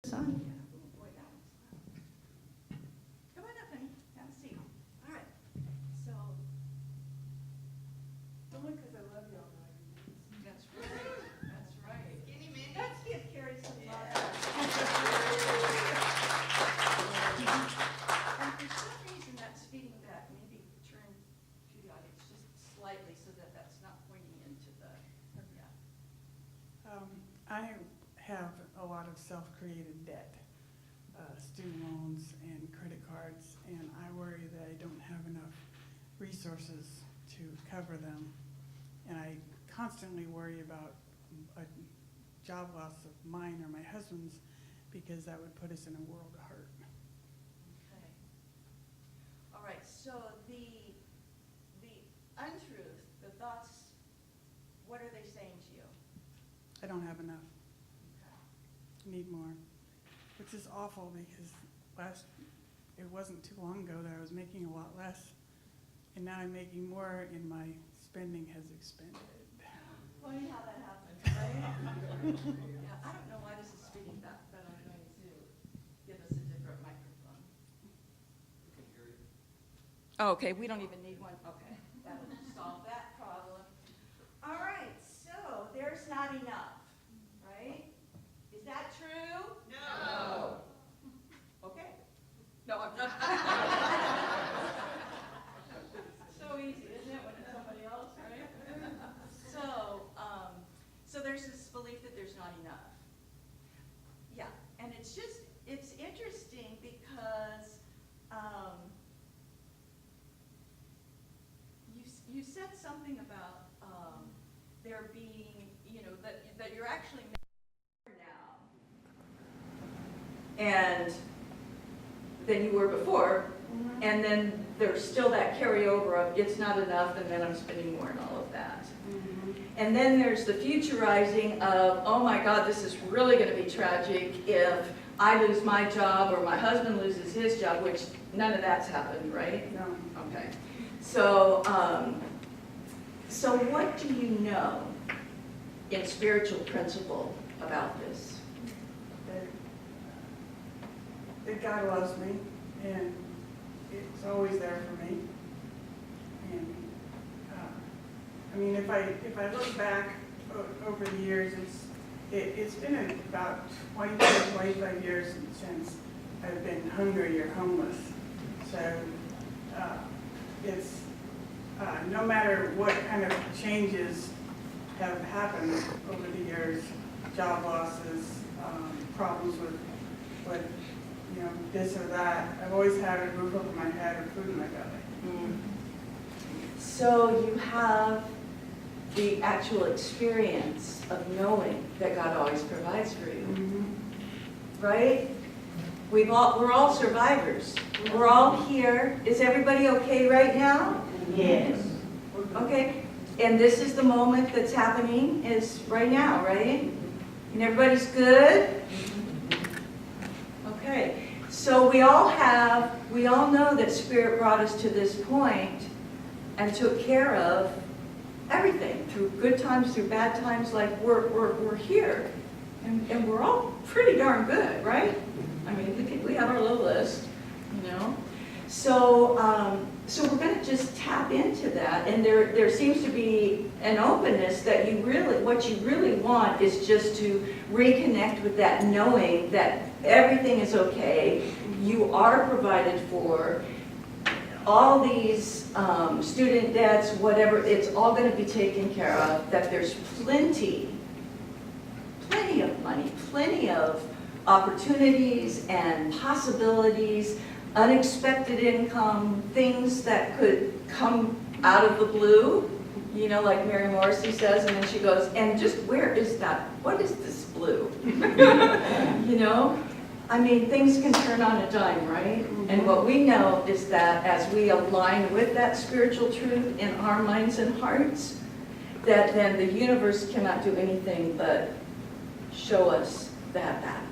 Son. Oh, boy, that was loud. Come on up, honey. Have a seat. All right. So. Only because I love y'all. That's right. That's right. Skinny Minnie. Let's give Carrie some love. And for some reason, that's feeding back. Maybe turn to the audience just slightly so that that's not pointing into the, yeah. I have a lot of self-created debt, student loans and credit cards, and I worry that I don't have enough resources to cover them. And I constantly worry about a job loss of mine or my husband's, because that would put us in a world of hurt. Okay. All right, so the untruth, the thoughts, what are they saying to you? I don't have enough. Okay. Need more, which is awful because it wasn't too long ago that I was making a lot less, and now I'm making more and my spending has expanded. Funny how that happens, right? Yeah, I don't know why this is speeding back, but I'm going to give us a different microphone. We can hear you. Oh, okay, we don't even need one. Okay, that would solve that problem. All right, so there's not enough, right? Is that true? No. Okay. No, I'm not. So easy, isn't it, when it's somebody else, right? So there's this belief that there's not enough. Yeah, and it's interesting because you said something about there being, that you're actually making now. And than you were before, and then there's still that carryover of it's not enough, and then I'm spending more and all of that. And then there's the futurizing of, oh my God, this is really going to be tragic if I lose my job or my husband loses his job, which none of that's happened, right? No. Okay. So, so what do you know in spiritual principle about this? That God loves me, and it's always there for me. And I mean, if I look back over the years, it's been about 25 years since I've been hungry or homeless. So it's no matter what kind of changes have happened over the years, job losses, problems with this or that, I've always had a roof over my head or food in my belly. So you have the actual experience of knowing that God always provides for you, right? We're all survivors. We're all here. Is everybody okay right now? Yes. Okay. And this is the moment that's happening is right now, right? And everybody's good? Okay. So we all know that Spirit brought us to this point and took care of everything, through good times, through bad times, like we're here. And we're all pretty darn good, right? I mean, we have our little list, So, so we're going to just tap into that, and there seems to be an openness that what you really want is just to reconnect with that knowing that everything is okay, you are provided for, all these student debts, whatever, it's all going to be taken care of, that there's plenty of money, plenty of opportunities and possibilities, unexpected income, things that could come out of the blue, like Mary Morrissey says, and then she goes, and just where is that? What is this blue? I mean, things can turn on a dime, right? And what we know is that as we align with that spiritual truth in our minds and hearts, that then the universe cannot do anything but show us that back.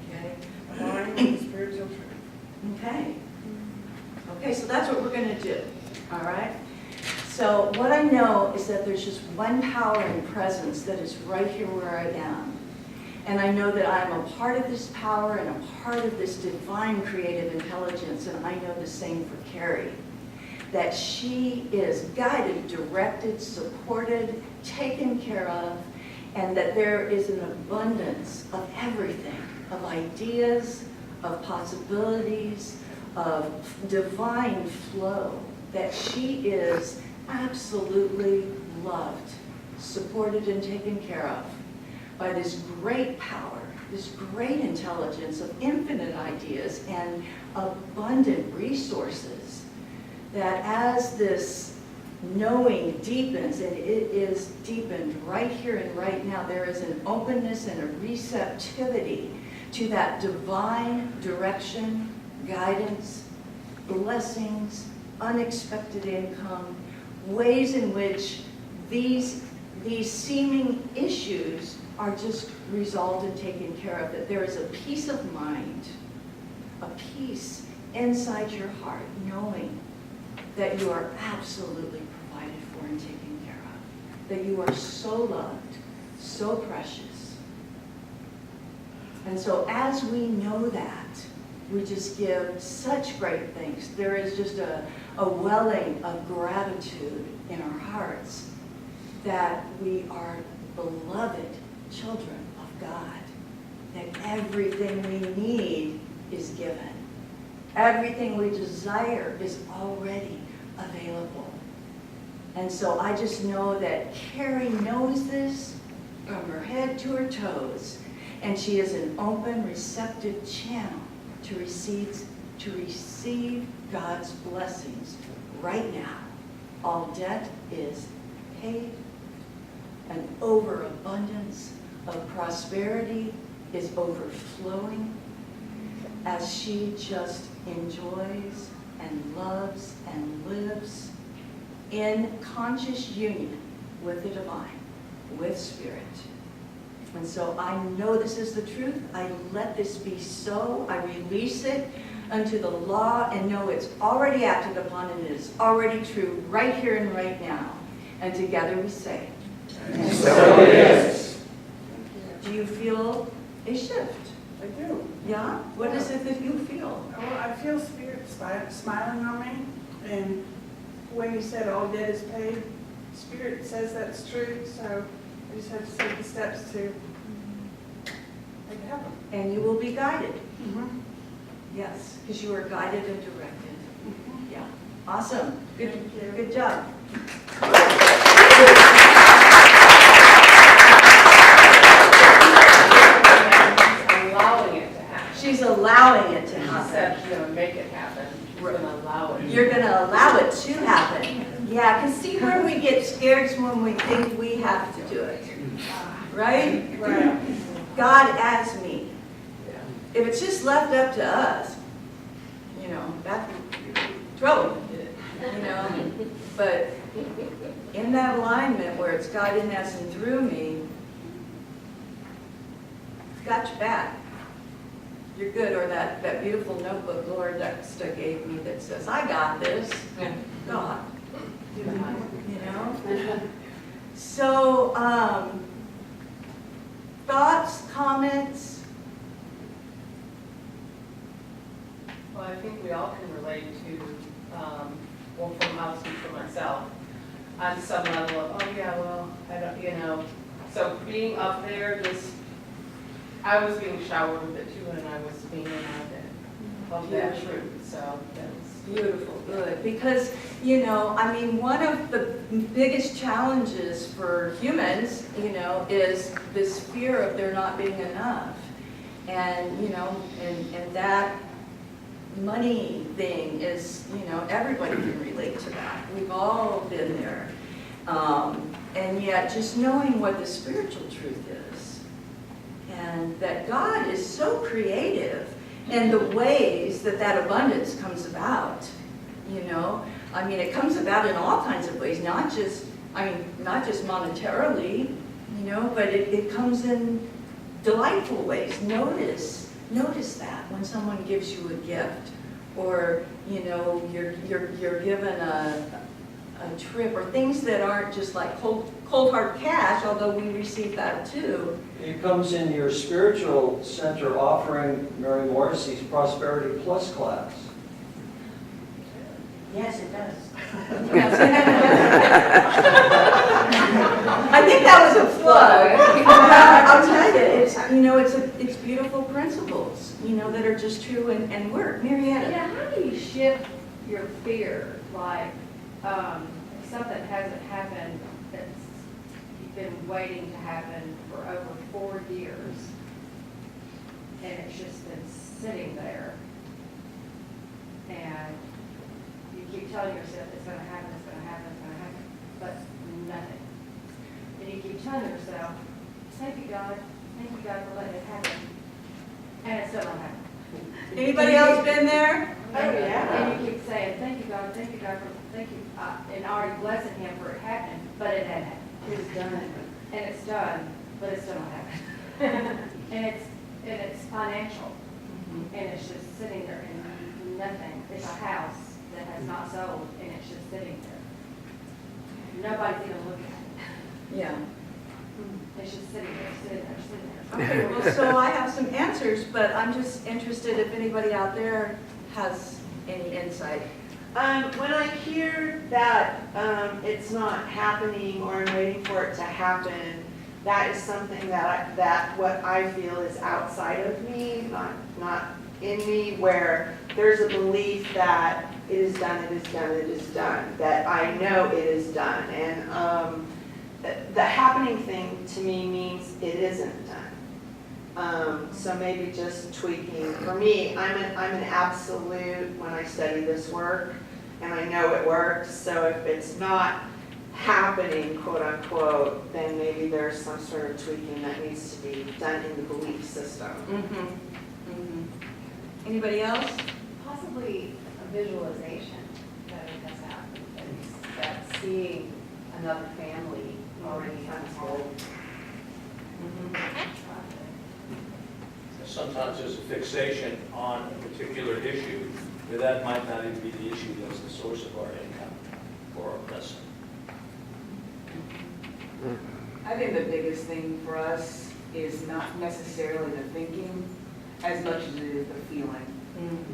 Okay? Align with the spiritual truth. Okay. Okay, so that's what we're going to do. All right? So what I know is that there's just one power and presence that is right here where I am. And I know that I'm a part of this power and a part of this divine creative intelligence, and I know the same for Carrie. That she is guided, directed, supported, taken care of, and that there is an abundance of everything, of ideas, of possibilities, of divine flow, that she is absolutely loved, supported, and taken care of by this great power, this great intelligence of infinite ideas and abundant resources, that as this knowing deepens, and it is deepened right here and right now, there is an openness and a receptivity to that divine direction, guidance, blessings, unexpected income, ways in which these seeming issues are just resolved and taken care of, that there is a peace of mind, a peace inside your heart, knowing that you are absolutely provided for and taken care of, that you are so loved, so precious. And so as we know that, we just give such great thanks. There is just a welling of gratitude in our hearts that we are beloved children of God, that everything we need is given. Everything we desire is already available. And so I just know that Carrie knows this from her head to her toes, and she is an open, receptive channel to receive God's blessings right now. All debt is paid. An overabundance of prosperity is overflowing as she just enjoys and loves and lives in conscious union with the divine, with Spirit. And so I know this is the truth. I let this be so. I release it unto the law and know it's already acted upon and it is already true right here and right now. And together we say, And so it is. do you feel a shift? I do. Yeah? What is it that you feel? Oh, I feel Spirit smiling on me, and when you said all debt is paid, Spirit says that's true, so I just have to take the steps to make it happen. And you will be guided. Mm-hmm. Yes, because you are guided and directed. Yeah. Awesome. Good, Thank you. good job. Allowing it to happen. She's allowing it to She happen. said she's gonna make it happen. She's gonna allow it. You're going to allow it to happen. Yeah, because see where we get scared is when we think we have to do it. Right? Right. God as me. Yeah. If it's just left up to us, you know, that's trouble. You know? But in that alignment where it's God in us and through me, it's got your back. You're good. Or that beautiful notebook Laura Dexter gave me that says, I got this. God. You know? So, thoughts, comments? Well, I think we all can relate to, well, I'll speak for myself, on some level of, oh yeah, well, I don't, you know. So being up there, just, I was being showered with it too, and I was being reminded of that truth, so that's. Beautiful, good. Because, you know, I mean, one of the biggest challenges for humans, you know, is this fear of there not being enough. And, you know, and that money thing is, you know, everybody can relate to that. We've all been there. And yet, just knowing what the spiritual truth is, and that God is so creative in the ways that that abundance comes about, you know. I mean, it comes about in all kinds of ways, not just monetarily, you know, but it comes in delightful ways. Notice that when someone gives you a gift, or, you know, you're given a trip, or things that aren't just like cold cold hard cash, although we receive that too. It comes in your spiritual center offering Mary Morrissey's Prosperity Plus class. Yes, it does. I think that was a plug. I'll tell you, it's beautiful principles, that are just true and work. Marietta? Yeah, how do you shift your fear, like, something hasn't happened that's you've been waiting to happen for over 4 years, and it's just been sitting there, and you keep telling yourself it's gonna happen, it's gonna happen, it's gonna happen, but nothing. And you keep telling yourself, thank you God for letting it happen, and it's still not happening. Anybody else been there? Oh, yeah. And you keep saying, thank you, God, thank you, and already blessing him for it happening, but it hadn't happened. It's done. And it's done, but it's still not happening. And it's financial, and it's just sitting there and nothing. It's a house that has not sold, and it's just sitting there. Nobody's even looking at it. Yeah. It's just sitting there, sitting there, sitting there. Okay, well, so I have some answers, but I'm just interested if anybody out there has any insight. When I hear that it's not happening or I'm waiting for it to happen, that is something that what I feel is outside of me, not in me, where there's a belief that it is done, it is done, it is done, that I know it is done. And the happening thing to me means it isn't done. So maybe just tweaking. For me, I'm an absolute when I study this work, and I know it works. So if it's not happening, quote unquote, then maybe there's some sort of tweaking that needs to be done in the belief system. Anybody else? Possibly a visualization that it has happened, that seeing another family already unfold. Sometimes there's a fixation on a particular issue, but that might not even be the issue that's the source of our income or our blessing. I think the biggest thing for us is not necessarily the thinking as much as it is the feeling.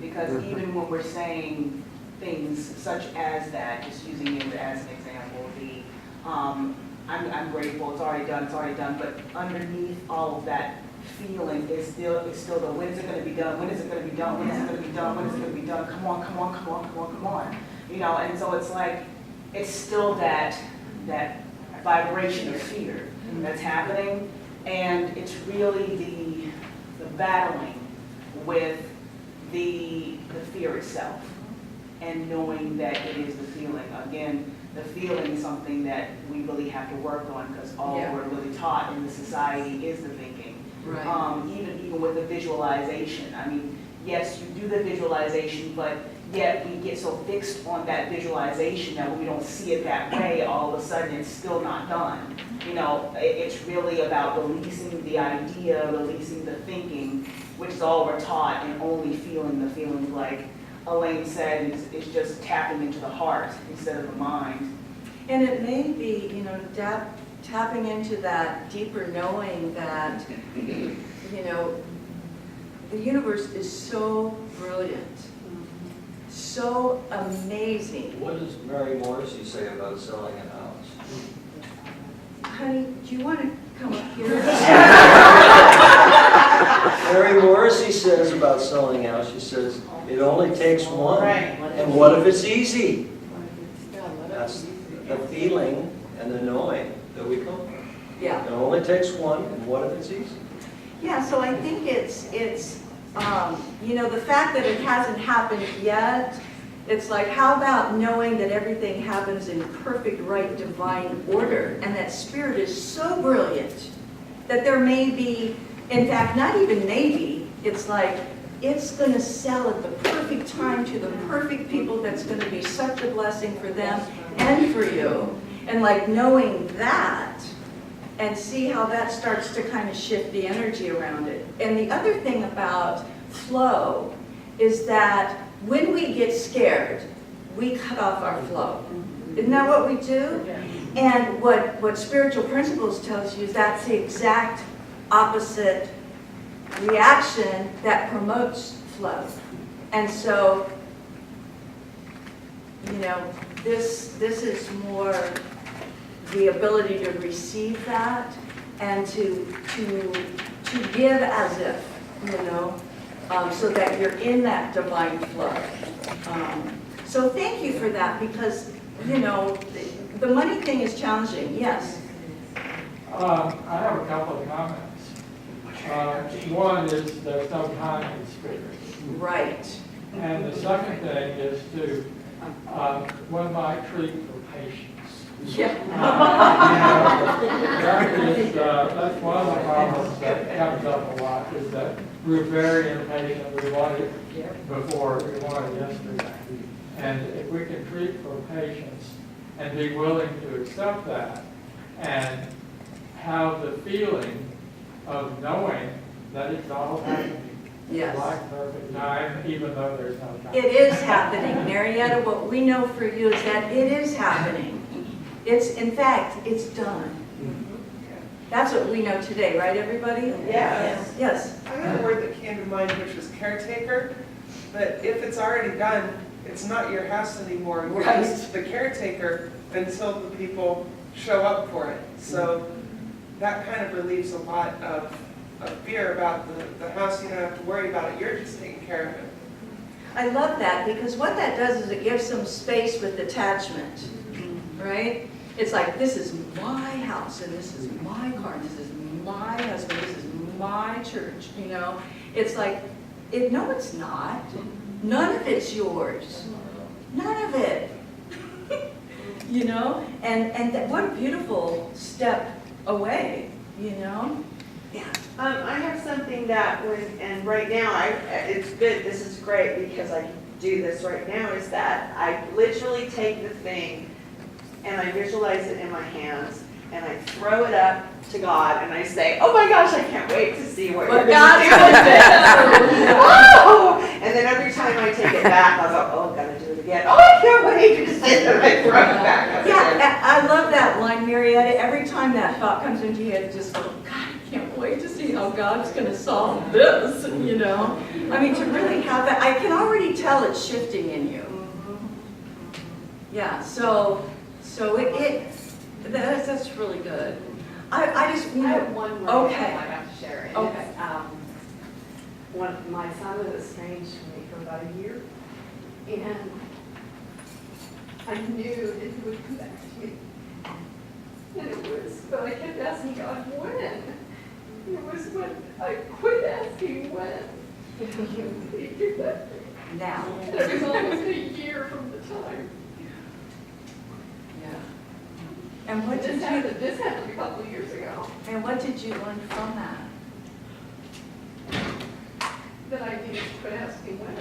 Because even when we're saying things such as that, just using it as an example, I'm grateful, it's already done, but underneath all of that feeling is still the when is it going to be done, when is it going to be done, when is it going to be done, when is it going to be done, come on. And so it's like, it's still that vibration of fear that's happening, and it's really the battling with the fear itself, and knowing that it is the feeling. Again, the feeling is something that we really have to work on, because all we're really taught in the society is the thinking. Right. Even with the visualization. I mean, yes, you do the visualization, but yet we get so fixed on that visualization that when we don't see it that way, all of a sudden it's still not done. It's really about releasing the idea, releasing the thinking, which is all we're taught, and only feeling the feelings, like Elaine said, is just tapping into the heart instead of the mind. And it may be, tapping into that deeper knowing that, the universe is so brilliant, so amazing. What does Mary Morrissey say about selling a house? Honey, do you want to come up here? Mary Morrissey says about selling a house, she says, it only takes one. Right. And what if it's easy? That's the feeling and the knowing that we come from. Yeah. It only takes one, and what if it's easy? Yeah, so I think it's the fact that it hasn't happened yet, it's like, how about knowing that everything happens in perfect, right, divine order, and that spirit is so brilliant that there may be, in fact, not even maybe, it's like, it's going to sell at the perfect time to the perfect people that's going to be such a blessing for them and for you. And like knowing that, and see how that starts to kind of shift the energy around it. And the other thing about flow is that when we get scared, we cut off our flow. Isn't that what we do? And what spiritual principles tells you is that's the exact opposite reaction that promotes flow. And so, you know, this is more the ability to receive that and to give as if, you know, so that you're in that divine flow. So thank you for that, because, you know, the money thing is challenging, yes. I have a couple of comments. One is there's no time in spirit. Right. And the second thing is to, one might treat for patience. Yeah. That's one of the problems that comes up a lot, is that we're very impatient. We want it before, we want it yesterday. And if we can treat for patience and be willing to accept that and have the feeling of knowing that it's all happening. Yes. Like perfect time, even though there's no time. It is happening, Marietta. What we know for you is that it is happening. It's, in fact, it's done. That's what we know today, right, everybody? Yes. Yes. I had a word that came to mind, which was caretaker, but if it's already done, it's not your house anymore. You're Right. just the caretaker until the people show up for it. So that kind of relieves a lot of fear about the house. You don't have to worry about it. You're just taking care of it. I love that, because what that does is it gives some space with attachment, right? It's like, this is my house, and this is my car, and this is my husband, this is my church, you know? It's like, no, it's not. None of it's yours. None of it. You know? And what a beautiful step away, you know? Yeah. I have something that and right now, it's good, this is great because I can do this right now, is that I literally take the thing and I visualize it in my hands and I throw it up to God and I say, oh my gosh, I can't wait to see what you're going to do with this. Whoa! And then every time I take it back, I'll go, oh, gotta do it again. Oh, I can't wait to say that I throw it back up again. Yeah, I love that line, Marietta. Every time that thought comes into your head, just go, God, I can't wait to see how God's going to solve this, you know? I mean, to really have that, I can already tell it's shifting in you. Yeah, so that's really good. I just, you I know, have one more okay. thing I have to share. And Okay. it's, my son was estranged from me for about a year, and I knew that he would come back to me. And it was, but I kept asking God, when? It was when I quit asking when. He did that. Now. And it was almost a year from the time. Yeah. And what did This happened a couple of years ago. And what did you learn from that? That I needed to quit asking when.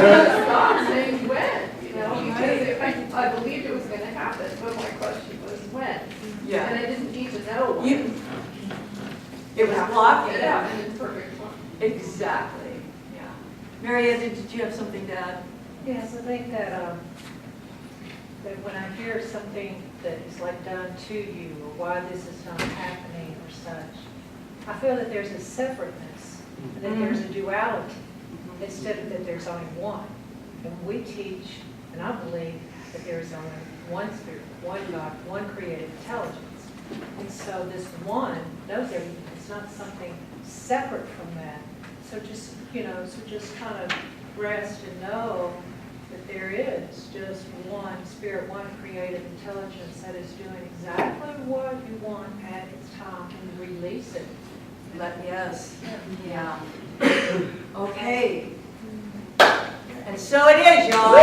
Just stop saying when, you know, because if I believed it was going to happen, but my question was when. Yeah. And I didn't need to know when. It was blocked. It happened in perfect time. Exactly. Yeah. Marietta, did you have something to add? Yes, I think that when I hear something that is like done to you, or why this is not happening or such, I feel that there's a separateness, that there's a duality, instead of that there's only one. And we teach, and I believe, that there is only one Spirit, one God, one creative intelligence. And so this one knows everything. It's not something separate from that. So just, just kind of rest and know that there is just one Spirit, one creative intelligence that is doing exactly what you want at its time, and release it. Yes. Yeah. Okay. And so it is, y'all.